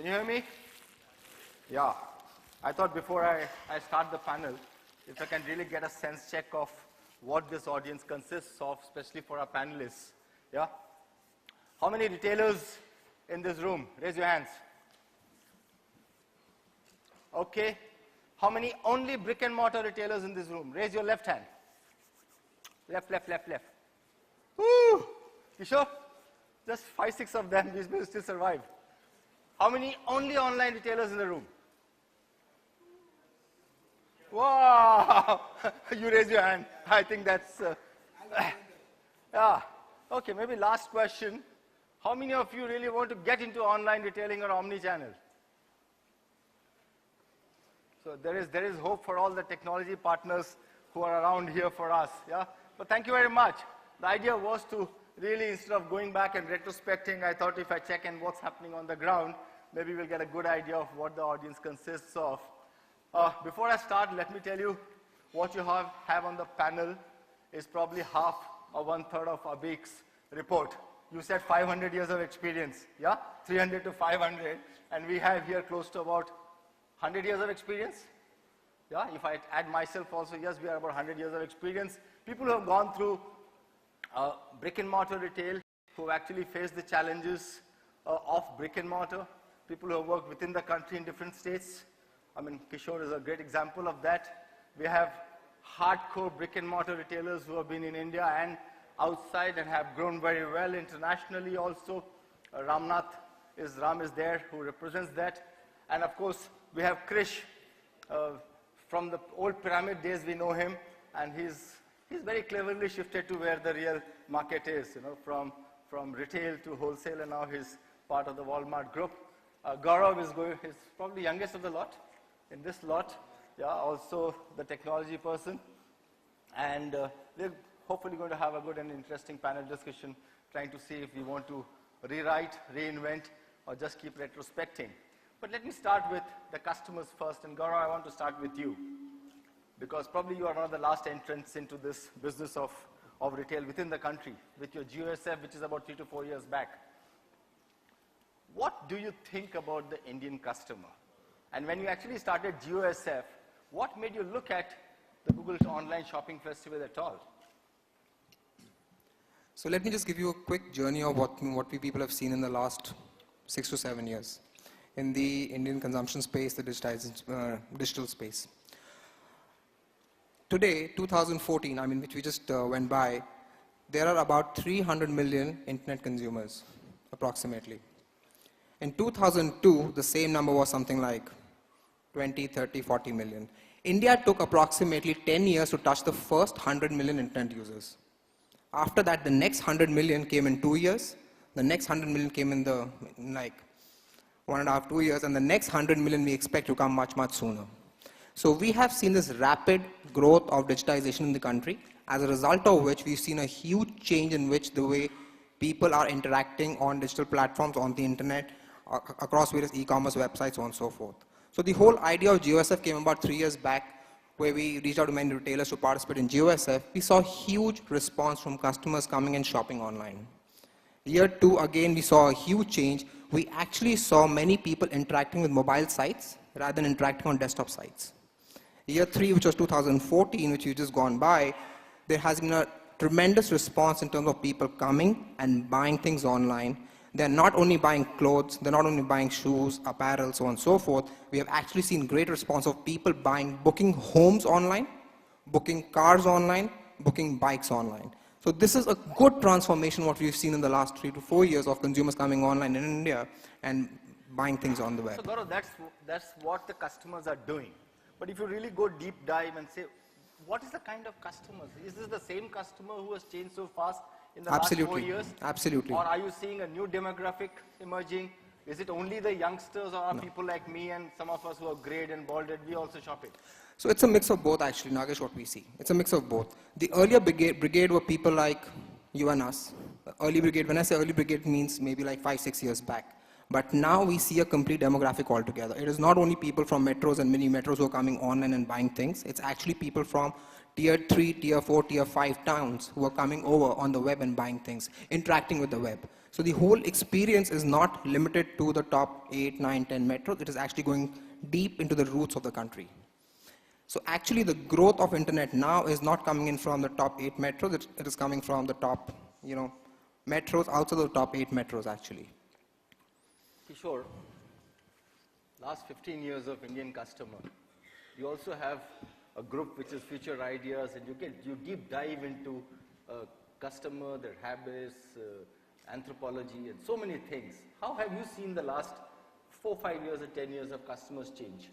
Can you hear me? Yeah. I thought before I start the panel, if I can really get a sense check of what this audience consists of, especially for our panelists. Yeah? How many retailers in this room? Raise your hands. Okay. How many only brick and mortar retailers in this room? Raise your left hand. Left. Woo! You sure? Just 5, 6 of them, these will still survive. How many only online retailers in the room? Wow! You raise your hand. I think that's... yeah. Okay, maybe last question. How many of you really want to get into online retailing or omni-channel? So there is hope for all the technology partners who are around here for us. Yeah? But thank you very much. The idea was to really, instead of going back and retrospecting, I thought if I check in what's happening on the ground, maybe we'll get a good idea of what the audience consists of. Before I start, let me tell you what you have on the panel is probably half or 1/3 of Abik's report. You said 500 years of experience, yeah? 300 to 500, and we have here close to about 100 years of experience. Yeah, if I add myself also, yes, we are about 100 years of experience. People who have gone through brick and mortar retail, who have actually faced the challenges of brick and mortar, people who have worked within the country in different states. I mean, Kishore is a great example of that. We have hardcore brick and mortar retailers who have been in India and outside and have grown very well internationally also. Ram is there who represents that. And of course, we have Krish. From the old pyramid days, we know him, and he's very cleverly shifted to where the real market is, you know, from retail to wholesale, and now he's part of the Walmart group. Gaurav is probably youngest of the lot, in this lot, yeah, also the technology person. And we're hopefully going to have a good and interesting panel discussion, trying to see if we want to rewrite, reinvent, or just keep retrospecting. But let me start with the customers first, and Gaurav, I want to start with you, because probably you are one of the last entrants into this business of retail within the country, with your GOSF, which is about 3 to 4 years back. What do you think about the Indian customer? And when you actually started GOSF, what made you look at the Google Online Shopping Festival at all? So let me just give you a quick journey of what we people have seen in the last 6 to 7 years in the Indian consumption space, the digital space. Today, 2014, I mean, which we just went by, there are about 300 million internet consumers, approximately. In 2002, the same number was something like 20, 30, 40 million. India took approximately 10 years to touch the first 100 million internet users. After that, the next 100 million came in 2 years. The next 100 million came in like 1.5, 2 years. And the next 100 million we expect to come much, much sooner. So we have seen this rapid growth of digitization in the country, as a result of which we've seen a huge change in which the way people are interacting on digital platforms, on the internet, across various e-commerce websites, so on and so forth. So the whole idea of GOSF came about 3 years back, where we reached out to many retailers to participate in GOSF. We saw huge response from customers coming and shopping online. Year 2, again, we saw a huge change. We actually saw many people interacting with mobile sites rather than interacting on desktop sites. Year 3, which was 2014, which we've just gone by, there has been a tremendous response in terms of people coming and buying things online. They're not only buying clothes, they're not only buying shoes, apparel, so on and so forth. We have actually seen great response of people booking homes online, booking cars online, booking bikes online. So this is a good transformation what we've seen in the last 3 to 4 years of consumers coming online in India and buying things on the web. So Gaurav, that's what the customers are doing. But if you really go deep dive and say, what is the kind of customers? Is this the same customer who has changed so fast in the last 4 years? Absolutely. Or are you seeing a new demographic emerging? Is it only the youngsters, or are people like me and some of us who are grayed and balded, we also shop it? So it's a mix of both, actually, Nagesh, what we see. It's a mix of both. The earlier brigade were people like you and us. Early brigade, when I say early brigade, means maybe like 5, 6 years back. But now we see a complete demographic altogether. It is not only people from metros and mini metros who are coming online and buying things. It's actually people from tier 3, tier 4, tier 5 towns who are coming over on the web and buying things, interacting with the web. So the whole experience is not limited to the top 8, 9, 10 metros. It is actually going deep into the roots of the country. So actually the growth of internet now is not coming in from the top 8 metros. It is coming from the top, metros, also the top 8 metros actually. Kishore, last 15 years of Indian customer, you also have a group which is Future Ideas, and you deep dive into customer, their habits, anthropology, and so many things. How have you seen the last 4, 5 years, or 10 years of customers change?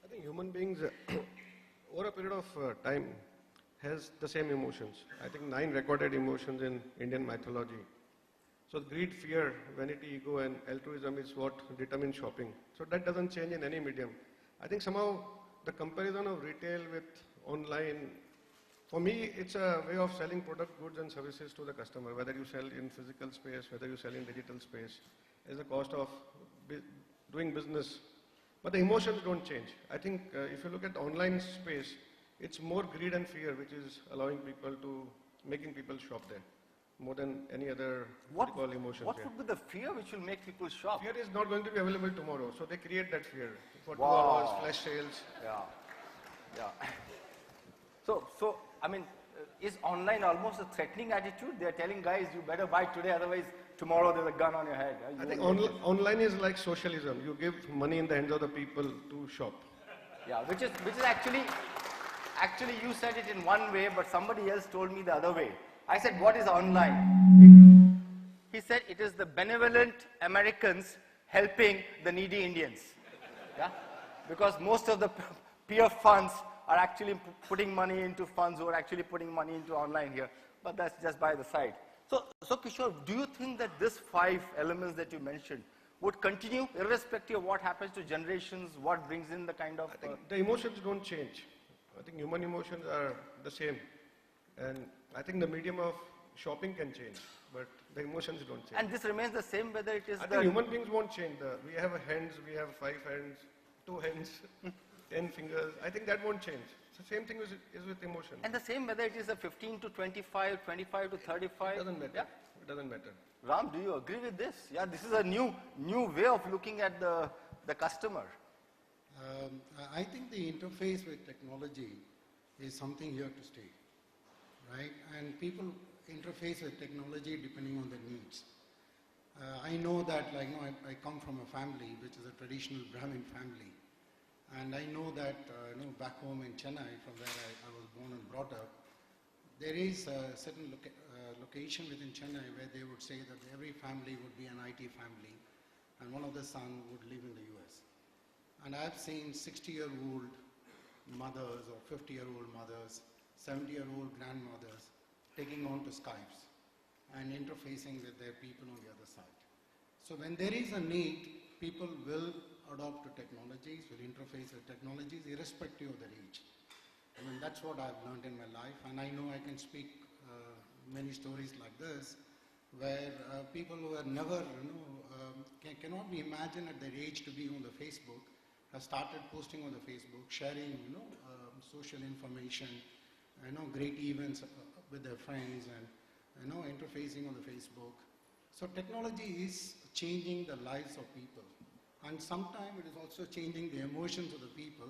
I think human beings, over a period of time, has the same emotions. I think 9 recorded emotions in Indian mythology. So greed, fear, vanity, ego, and altruism is what determines shopping. So that doesn't change in any medium. I think somehow the comparison of retail with online, for me, it's a way of selling product, goods, and services to the customer. Whether you sell in physical space, whether you sell in digital space, is a cost of doing business. But the emotions don't change. I think if you look at online space, it's more greed and fear which is allowing people to, making people shop there, more than any other emotions. What would be the fear which will make people shop? Fear is not going to be available tomorrow, so they create that fear for 2 Wow. hours, flash sales. Yeah. So I mean, is online almost a threatening attitude? They're telling guys, you better buy today, otherwise tomorrow there's a gun on your head. I think online is like socialism. You give money in the hands of the people to shop. Yeah, which is actually you said it in one way, but somebody else told me the other way. I said, what is online? He said, it is the benevolent Americans helping the needy Indians. Yeah? Because most of the peer funds are actually putting money into funds who are actually putting money into online here. But that's just by the side. So Kishore, do you think that these 5 elements that you mentioned would continue irrespective of what happens to generations, what brings in the kind of... I think the emotions don't change. I think human emotions are the same. And I think the medium of shopping can change, but the emotions don't change. And this remains the same whether it is I think human beings won't change. We have hands, we have 5 hands, 2 hands, 10 fingers. I think that won't change. So same thing is with emotion. And the same whether it is a 15 to 25, 25 to 35. It doesn't matter. Yeah? It doesn't matter. Ram, do you agree with this? Yeah, this is a new way of looking at the customer. I think the interface with technology is something here to stay, right? And people interface with technology depending on their needs. I know that, I come from a family which is a traditional Brahmin family, and I know that, back home in Chennai, from where I was born and brought up, there is a certain location within Chennai where they would say that every family would be an IT family, and one of the sons would live in the US. And I've seen 60-year-old mothers or 50-year-old mothers, 70-year-old grandmothers taking on to Skypes and interfacing with their people on the other side. So when there is a need, people will adopt to technologies, will interface with technologies irrespective of their age. I mean, that's what I've learned in my life, and I know I can speak many stories like this, where people who have never, cannot be imagined at their age to be on the Facebook, have started posting on the Facebook, sharing, social information, great events with their friends, and interfacing on the Facebook. So technology is changing the lives of people, and sometimes it is also changing the emotions of the people,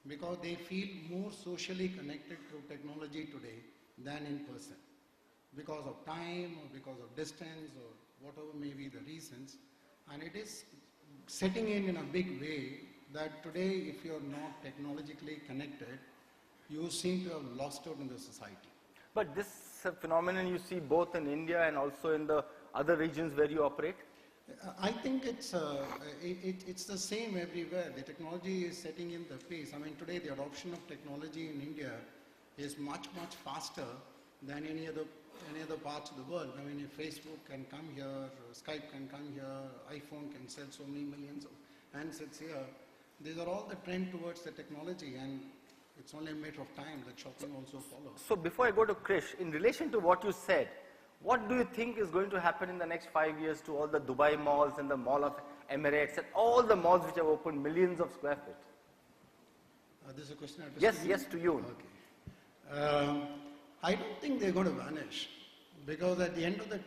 because they feel more socially connected through technology today than in person, because of time or because of distance or whatever may be the reasons. And it is setting in a big way that today, if you're not technologically connected, you seem to have lost out in the society. But this phenomenon you see both in India and also in the other regions where you operate? I think it's the same everywhere. The technology is setting in the pace. I mean, today the adoption of technology in India is much, much faster than any other parts of the world. I mean, if Facebook can come here, Skype can come here, iPhone can sell so many millions of handsets here, these are all the trend towards the technology, and it's only a matter of time that shopping also follows. So before I go to Krish, in relation to what you said, what do you think is going to happen in the next 5 years to all the Dubai malls and the Mall of Emirates and all the malls which have opened millions of square feet? This is a question addressed Yes, to you? yes, to you. Okay. I don't think they're going to vanish, because at the end of the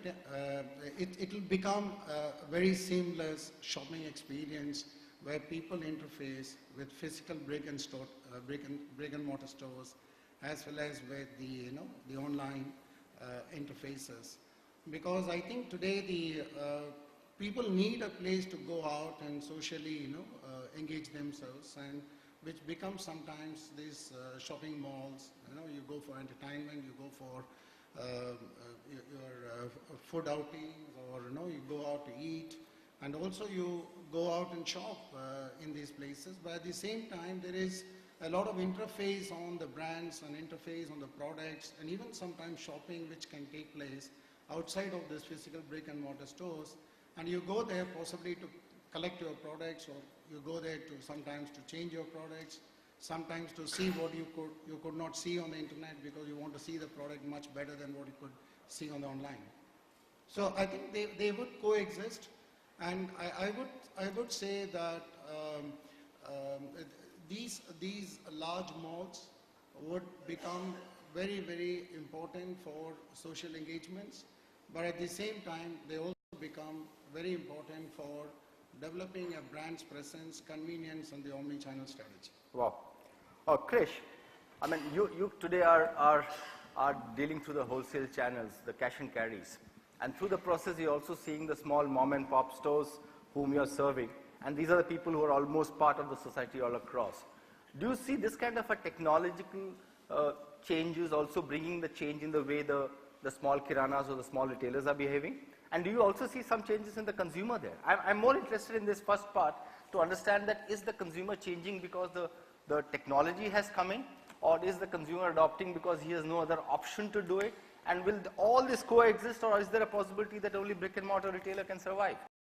it will become a very seamless shopping experience where people interface with physical brick and mortar stores, as well as with the online interfaces. Because I think today the people need a place to go out and socially engage themselves, and which becomes sometimes these shopping malls. You go for entertainment, you go for your food outings, or you go out to eat, and also you go out and shop in these places. But at the same time, there is a lot of interface on the brands and interface on the products, and even sometimes shopping which can take place outside of this physical brick and mortar stores. And you go there possibly to collect your products, or you go there to sometimes to change your products, sometimes to see what you could not see on the internet, because you want to see the product much better than what you could see on the online. So I think they would coexist, and I would say that these large malls would become very, very important for social engagements, but at the same time they also become very important for developing a brand's presence, convenience, and the omni-channel strategy. Wow. Krish, I mean, you today are dealing through the wholesale channels, the cash and carries. And through the process, you're also seeing the small mom and pop stores whom you're serving. And these are the people who are almost part of the society all across. Do you see this kind of a technological changes also bringing the change in the way the small kiranas or the small retailers are behaving? And do you also see some changes in the consumer there? I'm more interested in this first part to understand that is the consumer changing because the technology has come in, or is the consumer adopting because he has no other option to do it? And will all this coexist, or is there a possibility that only brick and mortar retailer can survive?